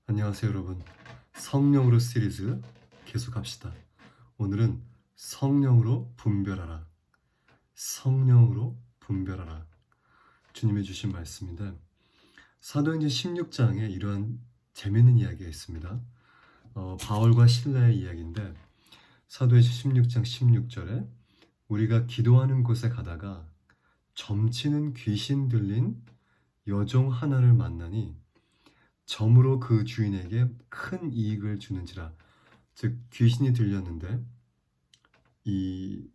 안녕하세요, 여러분. 성령으로 시리즈 계속합시다. 오늘은 성령으로 분별하라. 성령으로 분별하라. 주님이 주신 말씀인데 사도행전 16장에 이러한 재미있는 이야기가 있습니다. 바울과 실라의 이야기인데 사도행전 16장 16절에 우리가 기도하는 곳에 가다가 점치는 귀신 들린 여종 하나를 만나니 점으로 그 주인에게 큰 이익을 주는지라. 즉 귀신이 들렸는데 이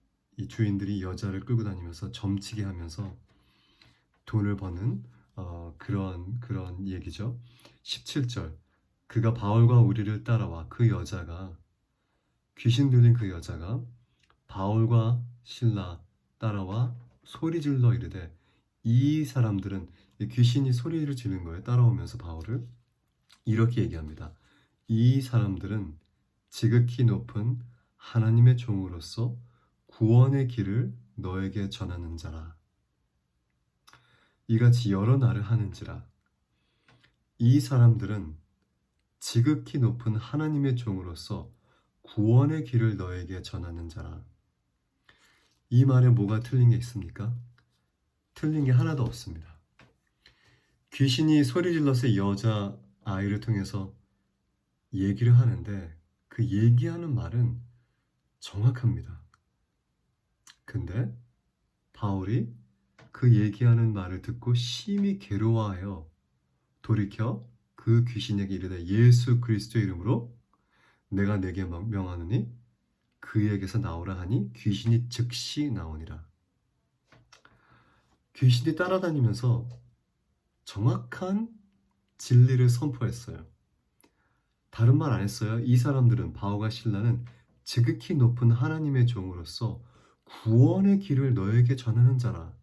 주인들이 여자를 끌고 다니면서 점치게 하면서 돈을 버는 그런 얘기죠. 17절 그가 바울과 우리를 따라와 그 여자가 귀신 들린 그 여자가 바울과 실라 따라와 소리질러 이르되 이 사람들은 귀신이 소리를 지르는 거예요. 따라오면서 바울을 이렇게 얘기합니다. 이 사람들은 지극히 높은 하나님의 종으로서 구원의 길을 너에게 전하는 자라. 이같이 여러 날을 하는지라. 이 사람들은 지극히 높은 하나님의 종으로서 구원의 길을 너에게 전하는 자라. 이 말에 뭐가 틀린 게 있습니까? 틀린 게 하나도 없습니다. 귀신이 소리질러서 여자 아이를 통해서 얘기를 하는데 그 얘기하는 말은 정확합니다. 근데 바울이 그 얘기하는 말을 듣고 심히 괴로워하여 돌이켜 그 귀신에게 이르되 예수 그리스도의 이름으로 내가 내게 명하노니 그에게서 나오라 하니 귀신이 즉시 나오니라. 귀신이 따라다니면서 정확한 진리를 선포했어요. 다른 말 안 했어요. 이 사람들은 바울과 실라는 지극히 높은 하나님의 종으로서 구원의 길을 너에게 전하는 자라.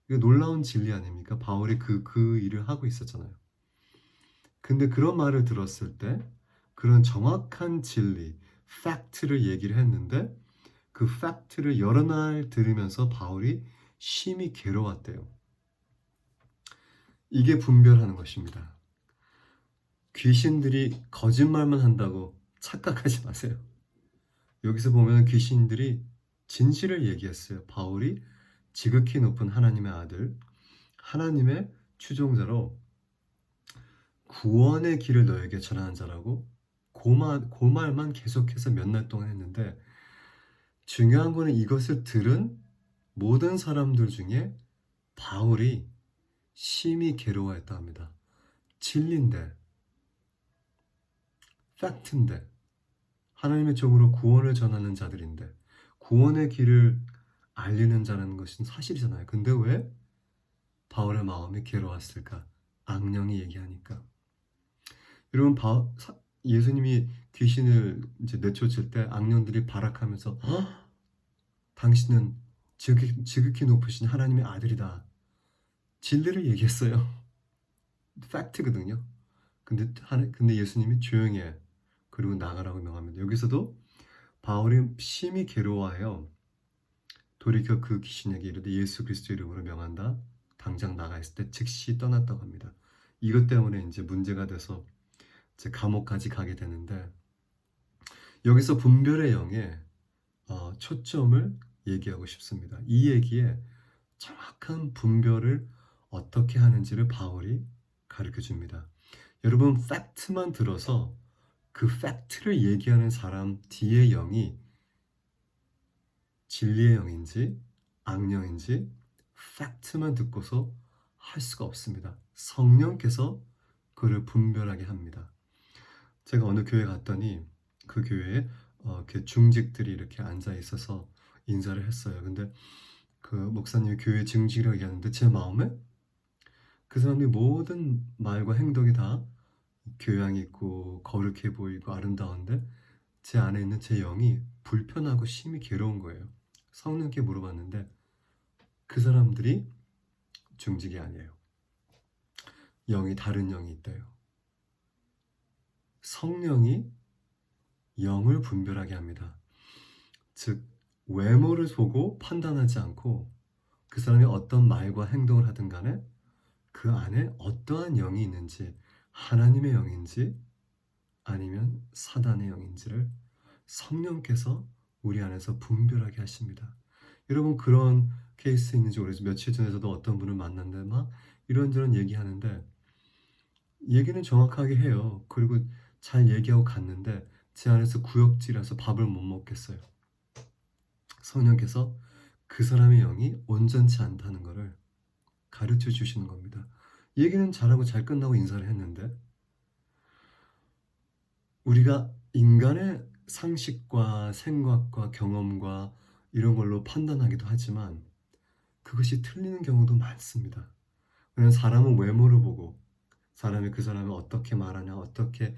이거 놀라운 진리 아닙니까? 바울이 그 일을 하고 있었잖아요. 근데 그런 말을 들었을 때 그런 정확한 진리, 팩트를 얘기를 했는데 그 팩트를 여러 날 들으면서 바울이 심히 괴로웠대요. 이게 분별하는 것입니다. 귀신들이 거짓말만 한다고 착각하지 마세요. 여기서 보면 귀신들이 진실을 얘기했어요. 바울이 지극히 높은 하나님의 아들, 하나님의 추종자로 구원의 길을 너에게 전하는 자라고 그 말만 계속해서 몇 날 동안 했는데 중요한 거는 이것을 들은 모든 사람들 중에 바울이 심히 괴로워했다 합니다. 진리인데, 팩트인데, 하나님의 종으로 구원을 전하는 자들인데 구원의 길을 알리는 자라는 것은 사실이잖아요. 근데 왜 바울의 마음이 괴로웠을까? 악령이 얘기하니까. 여러분, 예수님이 귀신을 이제 내쫓을 때 악령들이 발악하면서 당신은 지극히 높으신 하나님의 아들이다. 진리를 얘기했어요. 팩트거든요. 근데 예수님이 조용히 해. 그리고 나가라고 명합니다. 여기서도 바울이 심히 괴로워하여 돌이켜 그 귀신에게 이르되 예수 그리스도 이름으로 명한다. 당장 나가 있을 때 즉시 떠났다고 합니다. 이것 때문에 이제 문제가 돼서 이제 감옥까지 가게 되는데 여기서 분별의 영에 초점을 얘기하고 싶습니다. 이 얘기에 정확한 분별을 어떻게 하는지를 바울이 가르쳐 줍니다. 여러분, 팩트만 들어서 그 팩트를 얘기하는 사람 뒤의 영이 진리의 영인지 악령인지 팩트만 듣고서 할 수가 없습니다. 성령께서 그를 분별하게 합니다. 제가 어느 교회 갔더니 그 교회에 이렇게 중직들이 이렇게 앉아 있어서 인사를 했어요. 근데 그 목사님이 교회 중직이라고 얘기하는데 제 마음에 그 사람의 모든 말과 행동이 다 교양 있고 거룩해 보이고 아름다운데 제 안에 있는 제 영이 불편하고 심히 괴로운 거예요. 성령께 물어봤는데 그 사람들이 중직이 아니에요. 다른 영이 있대요. 성령이 영을 분별하게 합니다. 즉 외모를 보고 판단하지 않고 그 사람이 어떤 말과 행동을 하든 간에 그 안에 어떠한 영이 있는지 하나님의 영인지 아니면 사단의 영인지를 성령께서 우리 안에서 분별하게 하십니다. 여러분 그런 케이스 있는지 모르겠어요. 며칠 전에도 어떤 분을 만났는데 막 이런저런 얘기하는데 얘기는 정확하게 해요. 그리고 잘 얘기하고 갔는데 제 안에서 구역질해서 밥을 못 먹겠어요. 성령께서 그 사람의 영이 온전치 않다는 것을 가르쳐 주시는 겁니다. 얘기는 잘하고 잘 끝나고 인사를 했는데 우리가 인간의 상식과 생각과 경험과 이런 걸로 판단하기도 하지만 그것이 틀리는 경우도 많습니다. 왜냐하면 사람은 외모를 보고 사람이 그 사람이 어떻게 말하냐, 어떻게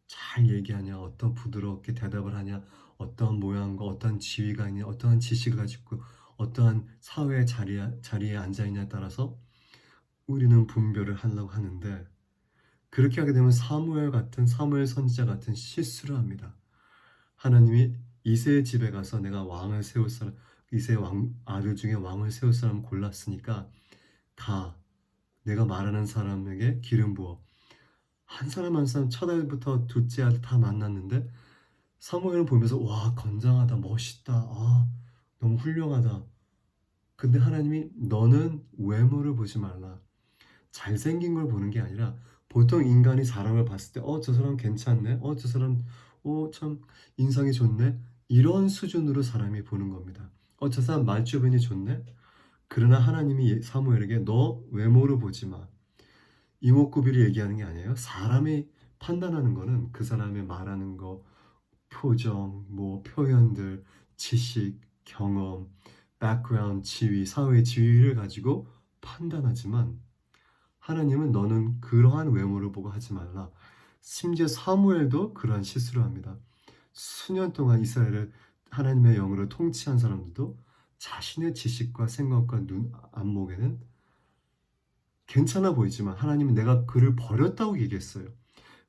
잘 얘기하냐, 어떤 부드럽게 대답을 하냐, 어떠한 모양과 어떠한 지위가 있냐, 어떠한 지식을 가지고 어떠한 사회의 자리에 앉아 있냐에 따라서 우리는 분별을 하려고 하는데 그렇게 하게 되면 사무엘 선지자 같은 실수를 합니다. 하나님이 이새의 집에 가서 내가 왕을 세울 사람 이새 왕 아들 중에 왕을 세울 사람을 골랐으니까 가 내가 말하는 사람에게 기름 부어 한 사람 한 사람 첫 아들부터 둘째 아들 다 만났는데 사무엘을 보면서 와 건장하다 멋있다 너무 훌륭하다. 근데 하나님이 너는 외모를 보지 말라. 잘생긴 걸 보는 게 아니라 보통 인간이 사람을 봤을 때 저 사람 괜찮네. 저 사람 참 인상이 좋네. 이런 수준으로 사람이 보는 겁니다. 저 사람 말주변이 좋네. 그러나 하나님이 사무엘에게 너 외모를 보지 마. 이목구비를 얘기하는 게 아니에요. 사람이 판단하는 거는 그 사람의 말하는 거, 표정, 뭐 표현들, 지식, 경험, background, 지위, 사회의 지위를 가지고 판단하지만 하나님은 너는 그러한 외모를 보고 하지 말라. 심지어 사무엘도 그러한 실수를 합니다. 수년 동안 이스라엘을 하나님의 영으로 통치한 사람들도 자신의 지식과 생각과 안목에는 괜찮아 보이지만 하나님은 내가 그를 버렸다고 얘기했어요.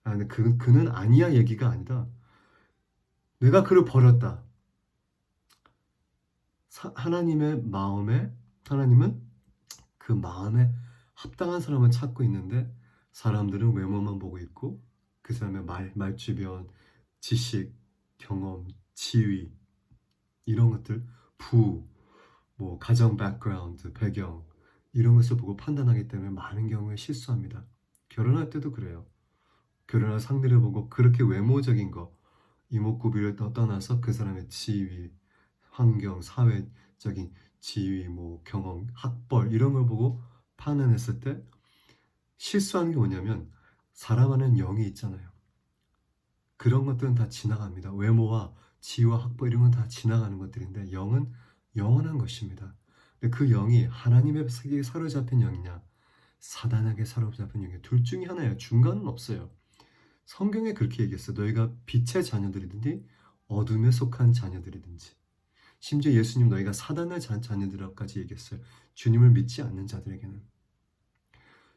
근데 그는 아니야 얘기가 아니라 내가 그를 버렸다. 하나님은 그 마음에 합당한 사람을 찾고 있는데 사람들은 외모만 보고 있고 그 사람의 말주변, 지식, 경험, 지위 이런 것들, 뭐 가정 백그라운드, 배경 이런 것을 보고 판단하기 때문에 많은 경우에 실수합니다. 결혼할 때도 그래요. 결혼할 상대를 보고 그렇게 외모적인 거, 이목구비를 떠나서 그 사람의 지위, 환경, 사회적인 지위, 뭐 경험, 학벌 이런 걸 보고 판단했을 때 실수하는 게 뭐냐면 사람 안에는 영이 있잖아요. 그런 것들은 다 지나갑니다. 외모와 지위와 학벌 이런 건 다 지나가는 것들인데 영은 영원한 것입니다. 근데 그 영이 하나님의 세계에 사로잡힌 영이냐 사단에게 사로잡힌 영이냐 둘 중에 하나예요. 중간은 없어요. 성경에 그렇게 얘기했어요. 너희가 빛의 자녀들이든지 어둠에 속한 자녀들이든지 심지어 예수님 너희가 사단의 자녀들까지 얘기했어요. 주님을 믿지 않는 자들에게는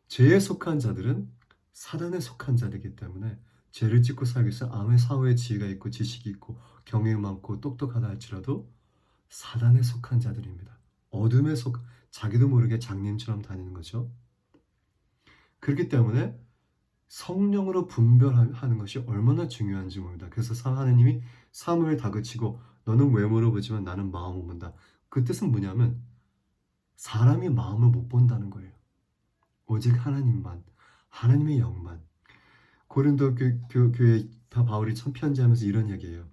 죄에 속한 자들은 사단에 속한 자들이기 때문에 죄를 짓고 살기 위해서 아무리 사회에 지위가 있고 지식이 있고 경험이 많고 똑똑하다 할지라도 사단에 속한 자들입니다. 자기도 모르게 장님처럼 다니는 거죠. 그렇기 때문에 성령으로 분별하는 것이 얼마나 중요한지 모릅니다. 그래서 하나님이 사무엘 다그치고 너는 외모를 보지만 나는 마음을 본다. 그 뜻은 뭐냐면 사람이 마음을 못 본다는 거예요. 오직 하나님만, 하나님의 영만. 고린도 교회 바울이 첫 편지하면서 이런 얘기예요.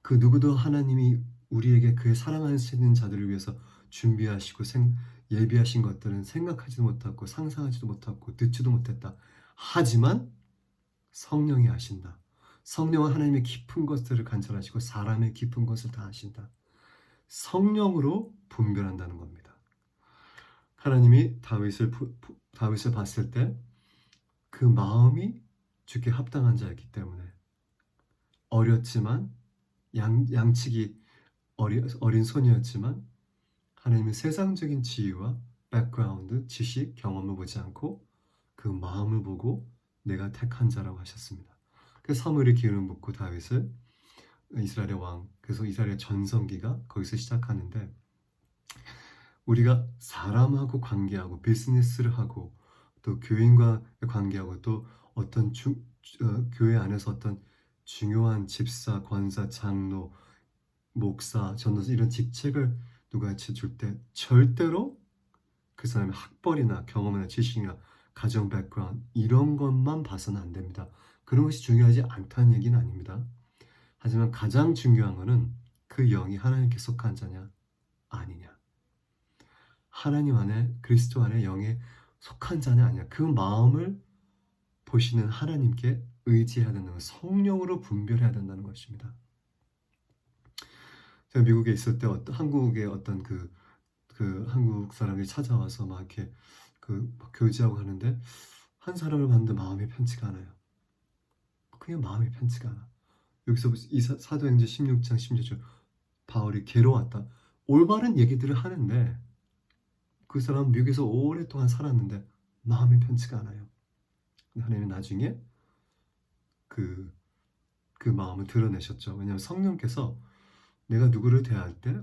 그 누구도 하나님이 우리에게 그의 사랑하시는 자들을 위해서 준비하시고 예비하신 것들은 생각하지도 못하고 상상하지도 못하고 듣지도 못했다. 하지만 성령이 아신다. 성령은 하나님의 깊은 것들을 관찰하시고 사람의 깊은 것을 다 아신다. 성령으로 분별한다는 겁니다. 하나님이 다윗을 봤을 때 그 마음이 주께 합당한 자였기 때문에 어렸지만 양치기 어린 소녀였지만 하나님의 세상적인 지위와 백그라운드, 지식, 경험을 보지 않고 그 마음을 보고 내가 택한 자라고 하셨습니다. 그래서 사무엘이 기름을 붓고 다윗을 이스라엘의 왕, 그래서 이스라엘의 전성기가 거기서 시작하는데 우리가 사람하고 관계하고 비즈니스를 하고 또 교인과의 관계하고 또 어떤 교회 안에서 어떤 중요한 집사, 권사, 장로, 목사, 전도사 이런 직책을 누가 줄 때 절대로 그 사람의 학벌이나 경험이나 지식이나 가정 백그라운드 이런 것만 봐서는 안 됩니다. 그런 것이 중요하지 않다는 얘기는 아닙니다. 하지만 가장 중요한 것은 그 영이 하나님께 속한 자냐 아니냐. 하나님 안에 그리스도 안에 영에 속한 자냐 아니냐. 그 마음을 보시는 하나님께 의지해야 된다는 것, 성령으로 분별해야 된다는 것입니다. 제가 미국에 있을 때 한국의 어떤 그 한국 사람이 찾아와서 막 이렇게 막 교제하고 하는데 한 사람을 봤는데 마음이 편치가 않아요. 그냥 마음이 편치가 않아. 여기서 사도행전 16장 16절 바울이 괴로웠다. 올바른 얘기들을 하는데 그 사람은 미국에서 오랫동안 살았는데 마음이 편치가 않아요. 하나님은 나중에 그 마음을 드러내셨죠. 왜냐하면 성령께서 내가 누구를 대할 때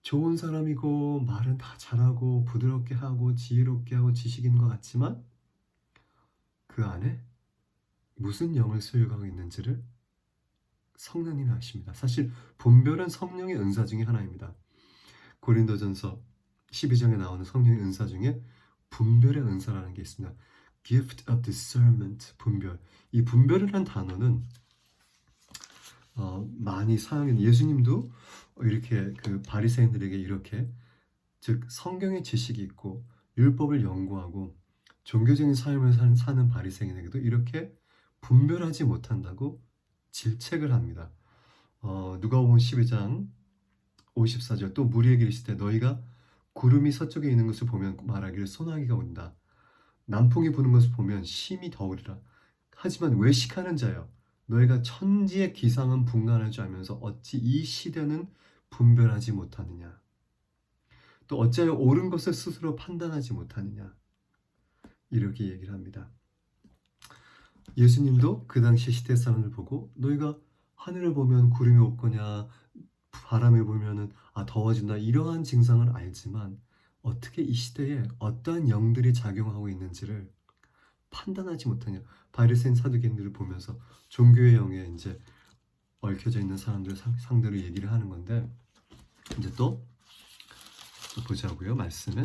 좋은 사람이고 말은 다 잘하고 부드럽게 하고 지혜롭게 하고 지식인 것 같지만 그 안에 무슨 영을 소유하고 있는지를 성령님이 아십니다. 사실 분별은 성령의 은사 중에 하나입니다. 고린도전서 12장에 나오는 성령의 은사 중에 분별의 은사라는 게 있습니다. Gift of discernment, 분별. 이 분별이라는 단어는 많이 사용된 예수님도 이렇게 그 바리새인들에게 이렇게 즉 성경의 지식이 있고 율법을 연구하고 종교적인 삶을 사는 바리새인에게도 이렇게 분별하지 못한다고 질책을 합니다. 누가복음 12장 54절 또 무리에게 이르시되 너희가 구름이 서쪽에 있는 것을 보면 말하기를 소나기가 온다. 남풍이 부는 것을 보면 심히 더우리라. 하지만 외식하는 자여 너희가 천지의 기상은 분간할 줄 알면서 어찌 이 시대는 분별하지 못하느냐. 또 어찌하여 옳은 것을 스스로 판단하지 못하느냐. 이렇게 얘기를 합니다. 예수님도 그 당시 시대 사람을 보고 너희가 하늘을 보면 구름이 올 거냐 바람을 불면은 더워진다 이러한 증상을 알지만 어떻게 이 시대에 어떠한 영들이 작용하고 있는지를 판단하지 못하냐. 바리새인 사두개인들을 보면서 종교의 영에 이제 얽혀져 있는 사람들 상대로 얘기를 하는 건데 이제 또 보자고요. 말씀을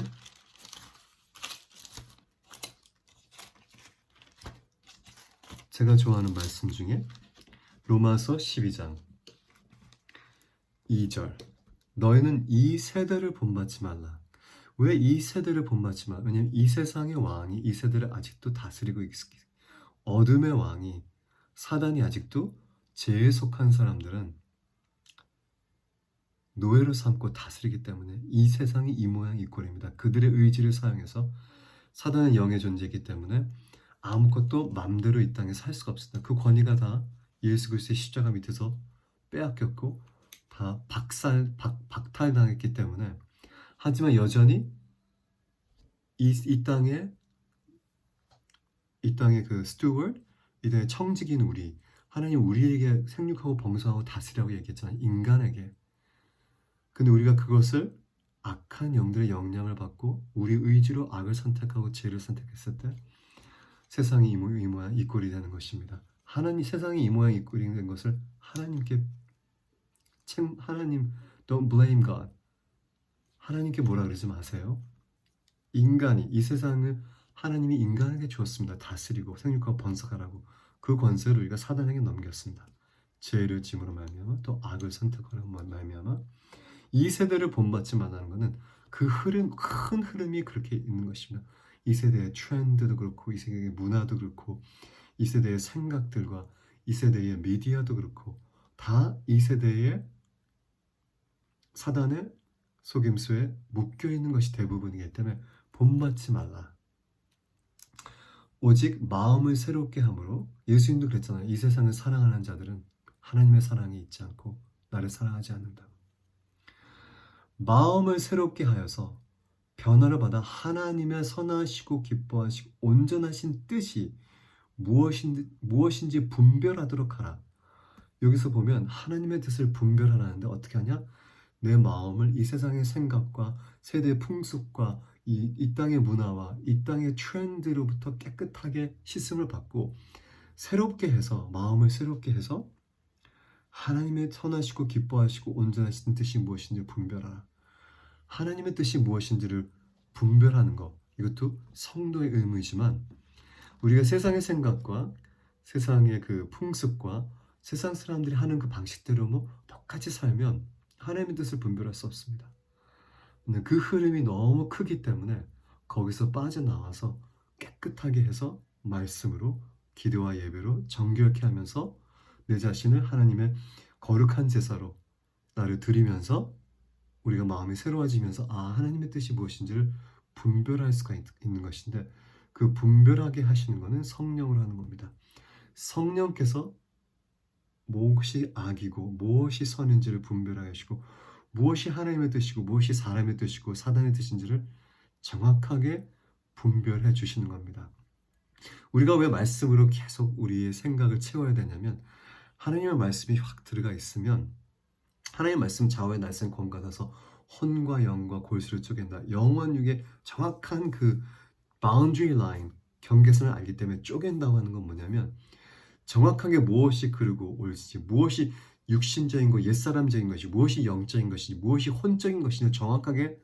제가 좋아하는 말씀 중에 로마서 12장 2절 너희는 이 세대를 본받지 말라. 왜 이 세대를 본받지 말라? 왜냐하면 이 세상의 왕이 이 세대를 아직도 다스리고 있기 어둠의 왕이 사단이 아직도 죄에 속한 사람들은 노예로 삼고 다스리기 때문에 이 세상이 이 모양 이 꼴입니다. 그들의 의지를 사용해서 사단은 영의 존재이기 때문에 아무것도 맘대로 이 땅에 살 수가 없습니다. 그 권위가 다 예수 그리스도의 십자가 밑에서 빼앗겼고 다 박탈당했기 때문에 하지만 여전히 이 땅의 그 스튜어드, 이 땅의 청직인 우리 하나님 우리에게 생육하고 범사하고 다스리라고 얘기했잖아요. 인간에게. 근데 우리가 그것을 악한 영들의 영향을 받고 우리 의지로 악을 선택하고 죄를 선택했을 때 세상이 이 모양 이 꼴이 되는 것입니다. 세상이 이 모양 이 꼴이 된 것을 하나님 don't blame God. 하나님께 뭐라 그러지 마세요. 인간이 이 세상을 하나님이 인간에게 주었습니다. 다스리고 생육하고 번성하라고. 그 권세를 우리가 사단에게 넘겼습니다. 죄를 짐으로 말미암아 또 악을 선택하라고 말미암아 이 세대를 본받지 말라는 것은 그 큰 흐름이 그렇게 있는 것입니다. 이 세대의 트렌드도 그렇고 이 세대의 문화도 그렇고 이 세대의 생각들과 이 세대의 미디어도 그렇고 다 이 세대의 사단의 속임수에 묶여 있는 것이 대부분이기 때문에 본받지 말라. 오직 마음을 새롭게 함으로 예수님도 그랬잖아요. 이 세상을 사랑하는 자들은 하나님의 사랑이 있지 않고 나를 사랑하지 않는다. 마음을 새롭게 하여서 변화를 받아 하나님의 선하시고 기뻐하시고 온전하신 뜻이 무엇인지 분별하도록 하라. 여기서 보면 하나님의 뜻을 분별하라는데 어떻게 하냐? 내 마음을 이 세상의 생각과 세대의 풍습과 이 땅의 문화와 이 땅의 트렌드로부터 깨끗하게 씻음을 받고 새롭게 해서 마음을 새롭게 해서 하나님의 선하시고 기뻐하시고 온전하신 뜻이 무엇인지 분별하라. 하나님의 뜻이 무엇인지를 분별하는 것, 이것도 성도의 의무이지만 우리가 세상의 생각과 세상의 그 풍습과 세상 사람들이 하는 그 방식대로 뭐 똑같이 살면 하나님의 뜻을 분별할 수 없습니다. 그 흐름이 너무 크기 때문에 거기서 빠져나와서 깨끗하게 해서 말씀으로 기도와 예배로 정결케 하면서 내 자신을 하나님의 거룩한 제사로 나를 드리면서 우리가 마음이 새로워지면서 하나님의 뜻이 무엇인지를 분별할 수가 있는 것인데, 그 분별하게 하시는 것은 성령으로 하는 겁니다. 성령께서 무엇이 악이고 무엇이 선인지를 분별하게 하시고 무엇이 하나님의 뜻이고 무엇이 사람의 뜻이고 사단의 뜻인지를 정확하게 분별해 주시는 겁니다. 우리가 왜 말씀으로 계속 우리의 생각을 채워야 되냐면, 하나님의 말씀이 확 들어가 있으면 하나님의 말씀 좌우에 날쌘 검 같아서 혼과 영과 골수를 쪼갠다. 영원 육의 정확한 그 boundary line, 경계선을 알기 때문에 쪼갠다고 하는 건 뭐냐면, 정확하게 무엇이 그르고 옳지, 무엇이 육신적인 것, 옛사람적인 것이, 무엇이 영적인 것이지, 무엇이 혼적인 것인지 정확하게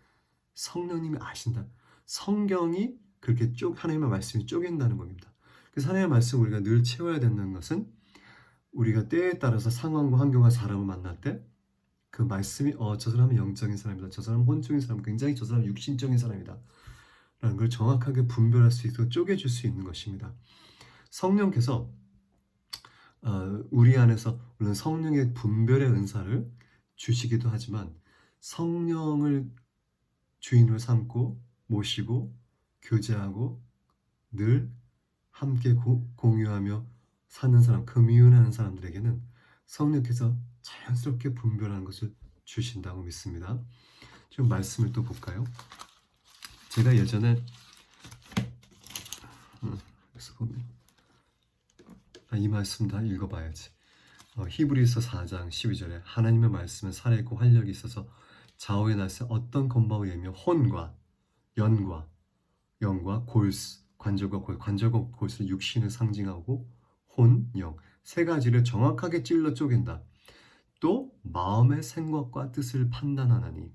성령님이 아신다. 성경이 그렇게 하나님의 말씀이 쪼갠다는 겁니다. 그래서 하나님의 말씀 우리가 늘 채워야 된다는 것은, 우리가 때에 따라서 상황과 환경과 사람을 만날 때 그 말씀이 저 사람은 영적인 사람이다, 저 사람은 혼적인 사람, 굉장히 저 사람은 육신적인 사람이다 라는 걸 정확하게 분별할 수 있도록 쪼개줄 수 있는 것입니다. 성령께서 우리 안에서 물론 성령의 분별의 은사를 주시기도 하지만, 성령을 주인으로 삼고 모시고 교제하고 늘 함께 공유하며 사는 사람, 커뮤니하는 사람들에게는 성령께서 자연스럽게 분별하는 것을 주신다고 믿습니다. 좀 말씀을 또 볼까요? 제가 예전에 그래서 보면 이 말씀 다 읽어봐야지. 히브리서 4장 12절에 하나님의 말씀은 살아있고 활력이 있어서 좌우에 날쌘 어떤 검과 예며 혼과 연과 영과 골수, 관절과 골수는 육신을 상징하고 혼, 영, 세 가지를 정확하게 찔러 쪼갠다. 또 마음의 생각과 뜻을 판단하나니,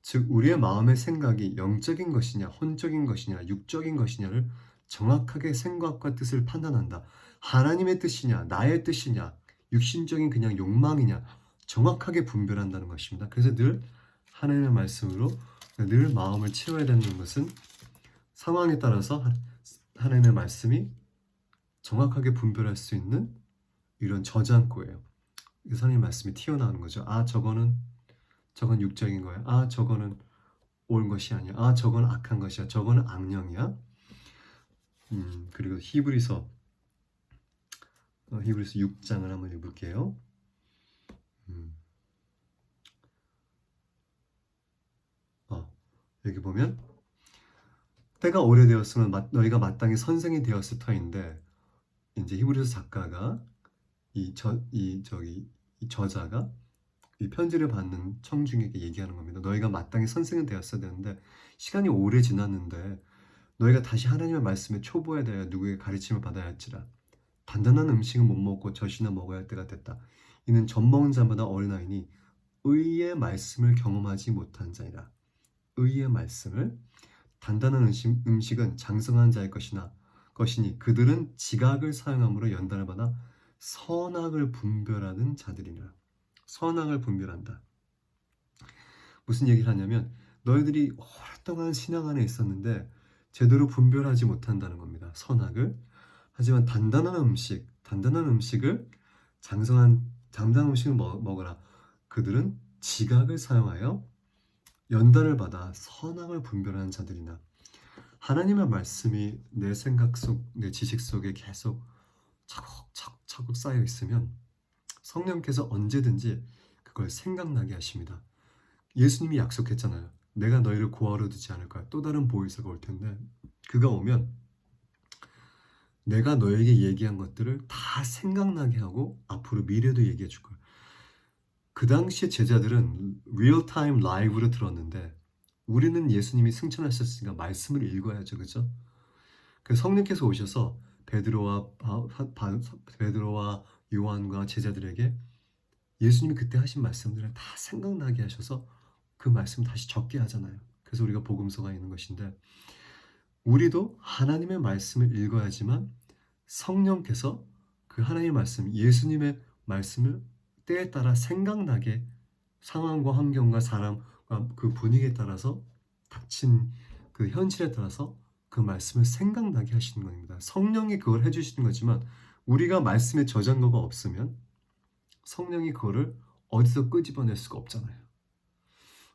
즉 우리의 마음의 생각이 영적인 것이냐 혼적인 것이냐 육적인 것이냐를 정확하게 생각과 뜻을 판단한다. 하나님의 뜻이냐 나의 뜻이냐 육신적인 그냥 욕망이냐 정확하게 분별한다는 것입니다. 그래서 늘 하나님의 말씀으로 늘 마음을 채워야 되는 것은, 상황에 따라서 하나님의 말씀이 정확하게 분별할 수 있는 이런 저장고예요. 그래서 하나님의 말씀이 튀어나오는 거죠. 저건 육적인 거야. 저거는 옳은 것이 아니야. 저건 악한 것이야. 저거는 악령이야. 그리고 히브리서 6장을 한번 읽을게요. 여기 보면 때가 오래되었으면 너희가 마땅히 선생이 되었을 터인데, 이제 히브리서 작가가 이 저자가 이 편지를 받는 청중에게 얘기하는 겁니다. 너희가 마땅히 선생이 되었어야 되는데 시간이 오래 지났는데 너희가 다시 하나님의 말씀에 초보에 대하여 누구에게 가르침을 받아야 할지라. 단단한 음식은 못 먹고 젖이나 먹어야 할 때가 됐다. 이는 젖 먹은 자마다 어린아이니 의의 말씀을 경험하지 못한 자이라. 의의 말씀을, 단단한 음식은 장성한 자의 것이니 그들은 지각을 사용함으로 연단을 받아 선악을 분별하는 자들이라. 선악을 분별한다. 무슨 얘기를 하냐면, 너희들이 오랫동안 신앙 안에 있었는데 제대로 분별하지 못한다는 겁니다. 선악을. 하지만 단단한 음식을 장성한 음식을 먹으라. 그들은 지각을 사용하여 연단을 받아 선악을 분별하는 자들이나. 하나님의 말씀이 내 생각 속, 내 지식 속에 계속 차곡차곡 쌓여 있으면 성령께서 언제든지 그걸 생각나게 하십니다. 예수님이 약속했잖아요. 내가 너희를 고아로 두지 않을 거야. 또 다른 보혜사가 올 텐데 그가 오면 내가 너에게 얘기한 것들을 다 생각나게 하고 앞으로 미래도 얘기해 줄 거야. 그 당시에 제자들은 리얼타임 라이브로 들었는데 우리는 예수님이 승천하셨으니까 말씀을 읽어야죠. 그죠? 그래서 성령께서 오셔서 베드로와 요한과 제자들에게 예수님이 그때 하신 말씀들을 다 생각나게 하셔서 그 말씀 다시 적게 하잖아요. 그래서 우리가 복음서가 있는 것인데, 우리도 하나님의 말씀을 읽어야지만 성령께서 그 하나님의 말씀, 예수님의 말씀을 때에 따라 생각나게, 상황과 환경과 사람과 그 분위기에 따라서, 닥친 그 현실에 따라서 그 말씀을 생각나게 하시는 겁니다. 성령이 그걸 해주시는 거지만 우리가 말씀에 저장고가 없으면 성령이 그거를 어디서 끄집어낼 수가 없잖아요.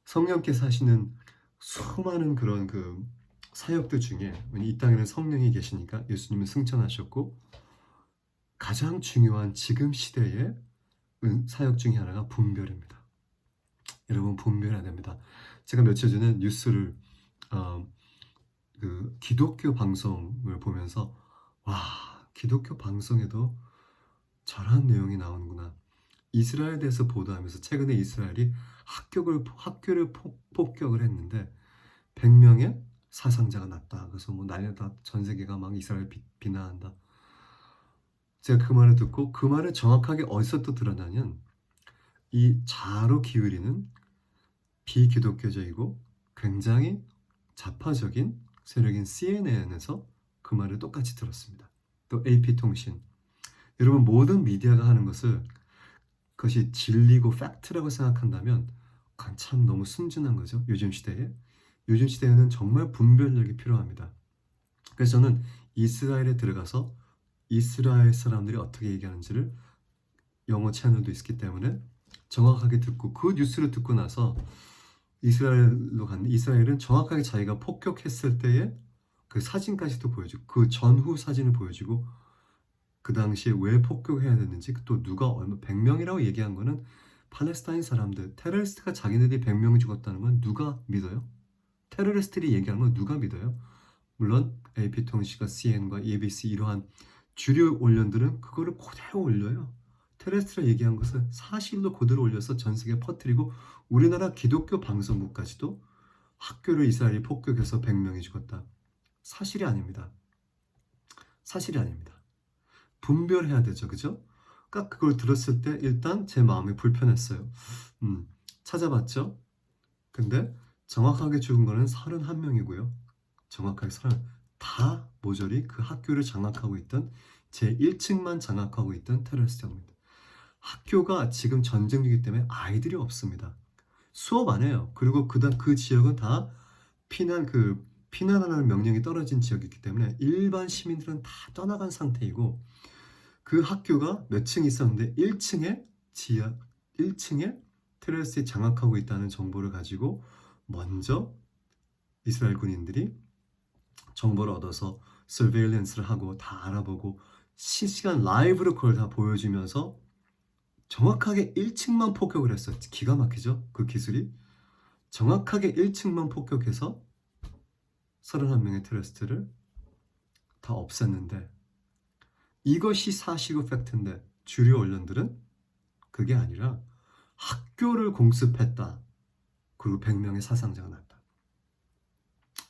성령께서 하시는 수많은 그런 그 사역들 중에, 이 땅에는 성령이 계시니까 예수님은 승천하셨고, 가장 중요한 지금 시대의 사역 중에 하나가 분별입니다. 여러분, 분별해야 됩니다. 제가 며칠 전에 뉴스를 그 기독교 방송을 보면서, 와, 기독교 방송에도 저런 내용이 나오는구나. 이스라엘에 대해서 보도하면서 최근에 이스라엘이 학교를 폭격을 했는데 100명의 사상자가 났다. 그래서 뭐 난리다. 전 세계가 막 이스라엘 비난한다. 제가 그 말을 듣고, 그 말을 정확하게 어디서 또 들었냐면, 이 좌로 기울이는 비기독교적이고 굉장히 좌파적인 세력인 CNN에서 그 말을 똑같이 들었습니다. 또 AP통신. 여러분, 모든 미디어가 하는 것을 그것이 진리고 팩트라고 생각한다면 그건 참 너무 순진한 거죠. 요즘 시대에는 정말 분별력이 필요합니다. 그래서 저는 이스라엘에 들어가서 이스라엘 사람들이 어떻게 얘기하는지를, 영어 채널도 있기 때문에 정확하게 듣고, 그 뉴스를 듣고 나서 이스라엘로 갔는데, 이스라엘은 정확하게 자기가 폭격했을 때의 그 사진까지도 보여주고, 그 전후 사진을 보여주고, 그 당시에 왜 폭격해야 됐는지, 또 누가 100명이라고 얘기한 거는 팔레스타인 사람들, 테러리스트가 자기네들이 100명이 죽었다는 건 누가 믿어요? 테러리스트들이 얘기하는 건 누가 믿어요? 물론 AP통신과 CNN과 ABC 이러한 주류 언론들은 그거를 그대로 올려요. 테레스트라 얘기한 것을 사실로 그대로 올려서 전 세계에 퍼뜨리고, 우리나라 기독교 방송국까지도 학교를 이스라엘이 폭격해서 100명이 죽었다. 사실이 아닙니다. 사실이 아닙니다. 분별해야 되죠. 그죠? 그러니까 그걸 들었을 때 일단 제 마음이 불편했어요. 찾아봤죠? 근데 정확하게 죽은 거는 31명이고요. 정확하게 다 모조리 그 학교를 장악하고 있던, 제 1층만 장악하고 있던 테러리스트입니다. 학교가 지금 전쟁 중이기 때문에 아이들이 없습니다. 수업 안 해요. 그리고 그 지역은 다 피난하라는 명령이 떨어진 지역이기 때문에 일반 시민들은 다 떠나간 상태이고, 그 학교가 몇 층 있었는데 1층에 테러리스트에 장악하고 있다는 정보를 가지고 먼저 이스라엘 군인들이 정보를 얻어서 서베일런스를 하고 다 알아보고 실시간 라이브로 그걸 다 보여주면서 정확하게 1층만 폭격을 했어요. 기가 막히죠? 그 기술이. 정확하게 1층만 폭격해서 31명의 테러리스트를 다 없앴는데, 이것이 사실이고 팩트인데 주류 언론들은 그게 아니라 학교를 공습했다. 그리고 100명의 사상자가 났다.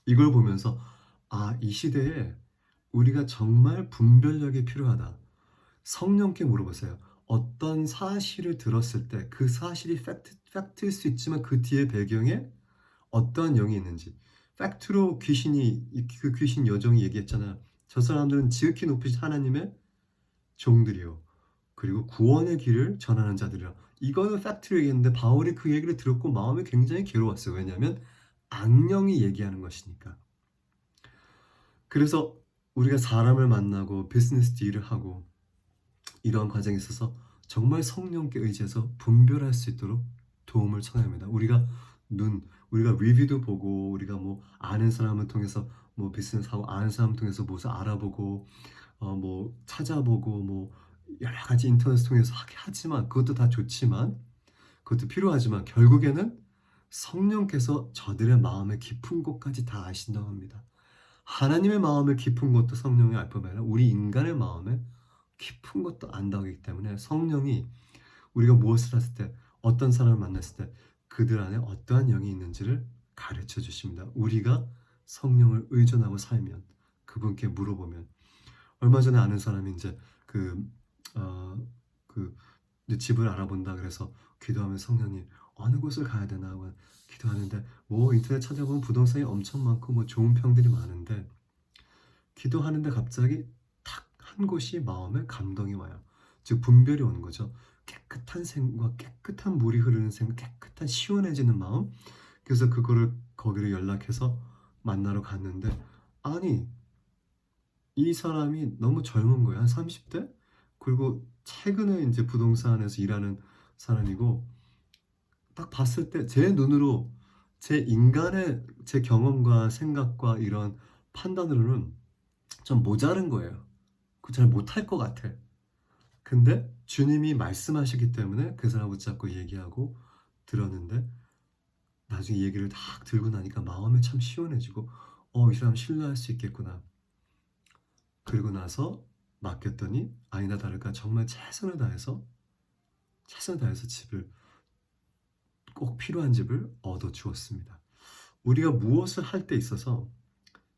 이걸 보면서, 아, 이 시대에 우리가 정말 분별력이 필요하다. 성령께 물어보세요. 어떤 사실을 들었을 때 그 사실이 팩트일 수 있지만 그 뒤에 배경에 어떠한 영이 있는지. 팩트로 그 귀신 여종이 얘기했잖아요. 저 사람들은 지극히 높으신 하나님의 종들이요, 그리고 구원의 길을 전하는 자들이라. 이거는 팩트로 얘기했는데 바울이 그 얘기를 들었고 마음이 굉장히 괴로웠어요. 왜냐하면 악령이 얘기하는 것이니까. 그래서 우리가 사람을 만나고 비즈니스 딜을 하고 이러한 과정에 있어서 정말 성령께 의지해서 분별할 수 있도록 도움을 청해야 합니다. 우리가 리뷰도 보고, 우리가 뭐 아는 사람을 통해서 뭐 비즈니스하고 아는 사람을 통해서 무엇을 알아보고, 뭐 찾아보고, 뭐 여러 가지 인터넷 통해서 하게 하지만, 그것도 다 좋지만, 그것도 필요하지만 결국에는 성령께서 저들의 마음의 깊은 곳까지 다 아신다고 합니다. 하나님의 마음의 깊은 곳도 성령이 알 뿐만 아니라 우리 인간의 마음의 깊은 것도 안다고 하기 때문에, 성령이 우리가 무엇을 했을 때, 어떤 사람을 만났을 때 그들 안에 어떠한 영이 있는지를 가르쳐 주십니다. 우리가 성령을 의존하고 살면, 그분께 물어보면. 얼마 전에 아는 사람이 이제 그 어 그 이제 집을 알아본다 그래서 기도하면 성령님 어느 곳을 가야 되나 하고 기도하는데, 뭐 인터넷 찾아보면 부동산이 엄청 많고 뭐 좋은 평들이 많은데, 기도하는데 갑자기 탁 한 곳이 마음에 감동이 와요. 즉 분별이 오는 거죠. 깨끗한 생과 깨끗한 물이 흐르는 생, 깨끗한 시원해지는 마음. 그래서 그거를 거기를 연락해서 만나러 갔는데, 아니 이 사람이 너무 젊은 거예요. 한 30대? 그리고 최근에 이제 부동산에서 일하는 사람이고, 딱 봤을 때 제 눈으로, 제 인간의 제 경험과 생각과 이런 판단으로는 좀 모자른 거예요. 그 잘 못할 것 같아. 근데 주님이 말씀하시기 때문에 그 사람 붙잡고 얘기하고 들었는데, 나중에 얘기를 딱 들고 나니까 마음이 참 시원해지고, 이 사람 신뢰할 수 있겠구나. 그리고 나서 맡겼더니 아니나 다를까 정말 최선을 다해서 집을, 꼭 필요한 집을 얻어 주었습니다. 우리가 무엇을 할 때 있어서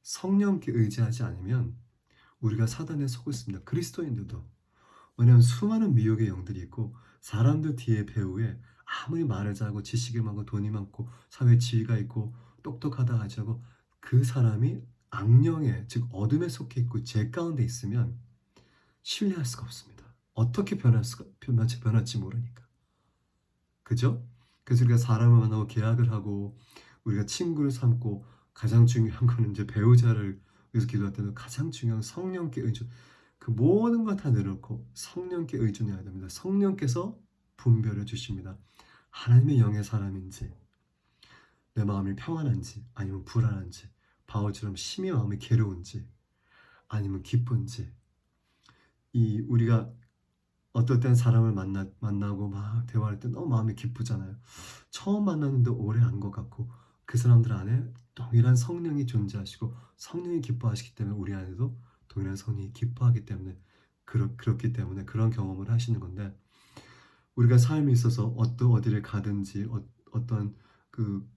성령께 의지하지 않으면 우리가 사단에 속을 습니다. 그리스도인들도. 왜냐하면 수많은 미혹의 영들이 있고, 사람들 뒤에 배후에 아무리 말을 잘하고 지식이 많고 돈이 많고 사회 지위가 있고 똑똑하다 하자고, 그 사람이 악령에, 즉 어둠에 속해 있고 죄 가운데 있으면 신뢰할 수가 없습니다. 어떻게 변할지 모르니까. 그죠? 그래서 우리가 사람을 만나고 계약을 하고 우리가 친구를 삼고, 가장 중요한 거는 이제 배우자를 위해서 기도할 때는 가장 중요한 성령께 의존. 그 모든 걸 다 내려놓고 성령께 의존해야 됩니다. 성령께서 분별해 주십니다. 하나님의 영의 사람인지, 내 마음이 평안한지 아니면 불안한지, 바울처럼 심히 마음이 괴로운지 아니면 기쁜지. 이 우리가 어떨 땐 사람을 만나고 막 대화할 때 너무 마음이 기쁘잖아요. 처음 만났는데 오래 한 것 같고, 그 사람들 안에 동일한 성령이 존재하시고 성령이 기뻐하시기 때문에 우리 안에도 동일한 성령이 기뻐하기 때문에, 그렇기 때문에 그런 경험을 하시는 건데, 우리가 삶에 있어서 어디를 가든지, 어떤 그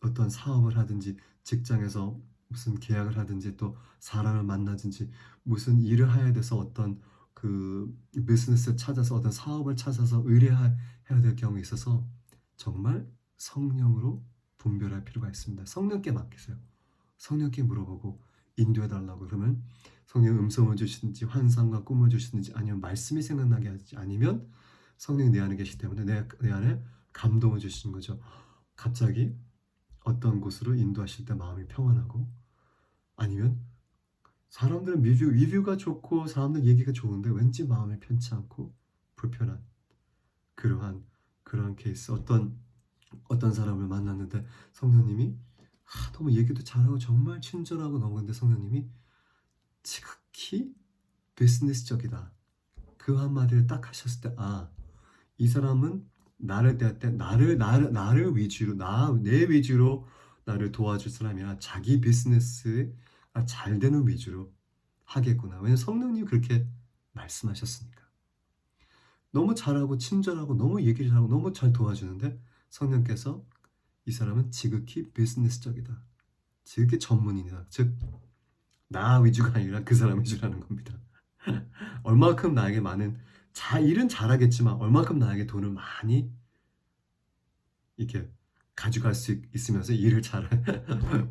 어떤 사업을 하든지, 직장에서 무슨 계약을 하든지, 또 사람을 만나든지, 무슨 일을 해야 돼서 어떤 그 비즈니스를 찾아서 어떤 사업을 찾아서 의뢰해야 될 경우에 있어서 정말 성령으로 분별할 필요가 있습니다. 성령께 맡기세요. 성령께 물어보고 인도해 달라고. 그러면 성령 음성을 주시든지 환상과 꿈을 주시든지, 아니면 말씀이 생각나게 하지, 아니면 성령이 내 안에 계시기 때문에 내 안에 감동을 주시는 거죠. 갑자기 어떤 곳으로 인도하실 때 마음이 평안하고, 아니면 사람들은 리뷰가 좋고 사람들 얘기가 좋은데 왠지 마음이 편치 않고 불편한 그러한 그런 케이스. 어떤 사람을 만났는데 성령님이 너무 얘기도 잘하고 정말 친절하고 너무, 근데 성령님이 지극히 비즈니스적이다. 그 한마디를 딱 하셨을 때, 이 사람은 나를 대할 때 나를 위주로, 내 위주로 나를 도와줄 사람이 아니라 자기 비즈니스가 잘 되는 위주로 하겠구나. 왜냐면 성령님이 그렇게 말씀하셨으니까. 너무 잘하고 친절하고 너무 얘기를 잘하고 너무 잘 도와주는데, 성령께서 이 사람은 지극히 비즈니스적이다. 지극히 전문인이다. 즉 나 위주가 아니라 그 사람 위주라는 겁니다. 얼마큼 나에게 많은, 일은 잘하겠지만 얼마큼 나에게 돈을 많이 이렇게 가져갈 수 있으면서 일을 잘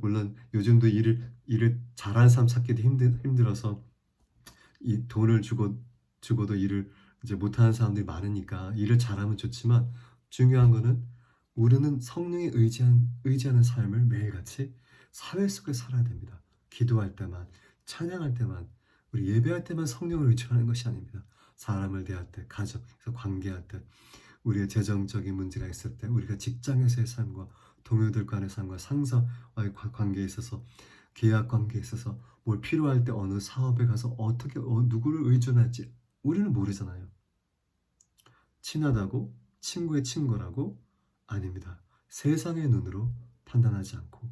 물론 요즘도 일을 잘하는 사람 찾기도 힘들어서 이 돈을 주고도 일을 이제 못하는 사람들이 많으니까 일을 잘하면 좋지만, 중요한 거는 우리는 성령에 의지하는 삶을 매일같이 사회 속에 살아야 됩니다. 기도할 때만, 찬양할 때만, 우리 예배할 때만 성령을 의지하는 것이 아닙니다. 사람을 대할 때, 가정에서 관계할 때, 우리의 재정적인 문제가 있을 때, 우리가 직장에서의 삶과 동료들 간의 삶과 상사와의 관계에 있어서, 계약 관계에 있어서, 뭘 필요할 때 어느 사업에 가서 어떻게 누구를 의존할지 우리는 모르잖아요. 친하다고 친구의 친구라고 아닙니다. 세상의 눈으로 판단하지 않고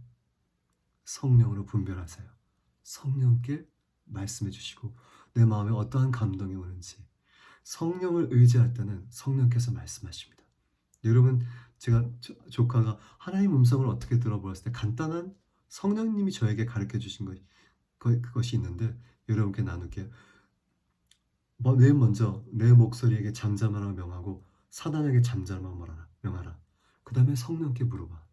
성령으로 분별하세요. 성령께 말씀해 주시고, 내 마음에 어떠한 감동이 오는지. 성령을 의지할 때는 성령께서 말씀하십니다. 여러분, 제가 조카가 하나님 음성을 어떻게 들어보았을 때 간단한 성령님이 저에게 가르쳐 주신 그것이 있는데 여러분께 나눌게요. 맨 먼저 내 목소리에게 잠잠하라 명하고 사단에게 잠잠하라 명하라. 그 다음에 성령께 물어봐.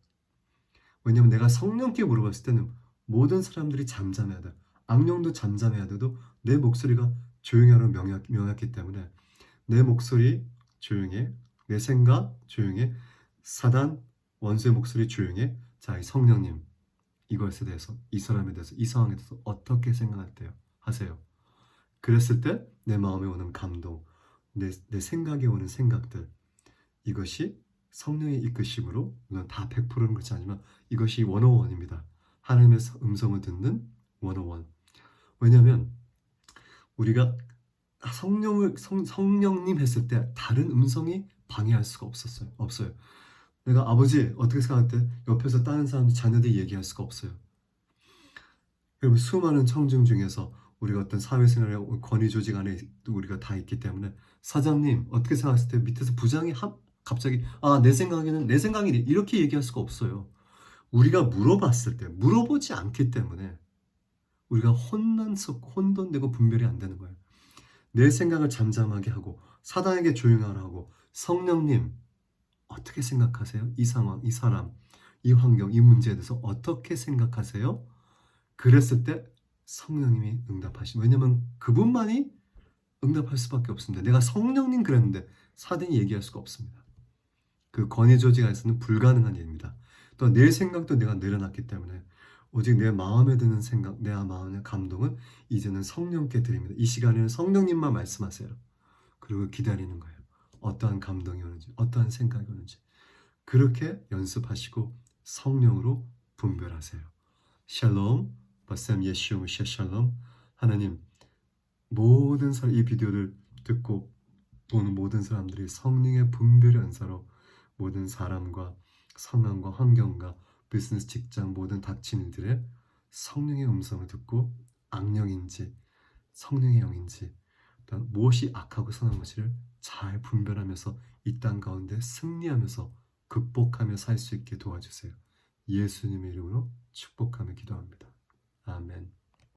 왜냐면 내가 성령께 물어봤을 때는 모든 사람들이 잠잠해야 돼. 악령도 잠잠해야 돼도 내 목소리가 조용히 하라고 명했기 때문에 내 목소리 조용해. 내 생각 조용해. 사단 원수의 목소리 조용해. 자, 이 성령님 이것에 대해서 이 사람에 대해서 이 상황에 대해서 어떻게 생각할때요? 하세요. 그랬을 때 내 마음에 오는 감동, 내 생각에 오는 생각들 이것이 성령의 이끄심으로 물론 다 100%는 그렇지 않지만 이것이 101입니다. 하나님의 음성을 듣는 101. 왜냐하면 우리가 성령님 했을 때 다른 음성이 방해할 수가 없어요. 내가 아버지 어떻게 생각할 때 옆에서 다른 사람 자녀들이 얘기할 수가 없어요. 여러분 수많은 청중 중에서 우리가 어떤 사회생활에 권위 조직 안에 우리가 다 있기 때문에 사장님 어떻게 생각했을 때 밑에서 부장이 갑자기 내 생각에는 내 생각이 이렇게 얘기할 수가 없어요. 우리가 물어봤을 때 물어보지 않기 때문에 우리가 혼돈되고 분별이 안 되는 거예요. 내 생각을 잠잠하게 하고 사단에게 조용하라고 성령님 어떻게 생각하세요? 이 상황, 이 사람, 이 환경, 이 문제에 대해서 어떻게 생각하세요? 그랬을 때 성령님이 응답하시면 왜냐면 그분만이 응답할 수밖에 없습니다. 내가 성령님 그랬는데 사단이 얘기할 수가 없습니다. 그 권위 조직 안에서는 불가능한 일입니다. 또 내 생각도 내가 내려놨기 때문에 오직 내 마음에 드는 생각, 내 마음의 감동은 이제는 성령께 드립니다. 이 시간에는 성령님만 말씀하세요. 그리고 기다리는 거예요. 어떠한 감동이 오는지, 어떠한 생각이 오는지. 그렇게 연습하시고 성령으로 분별하세요. 샬롬, 바셈 예시오 시아 샬롬. 하나님, 모든 사람 이 비디오를 듣고 보는 모든 사람들이 성령의 분별의 은사로 모든 사람과 상황과 환경과 비즈니스 직장 모든 닥친 일들의 성령의 음성을 듣고 악령인지 성령의 영인지 무엇이 악하고 선한 것을 잘 분별하면서 이 땅 가운데 승리하면서 극복하며 살 수 있게 도와주세요. 예수님의 이름으로 축복하며 기도합니다. 아멘.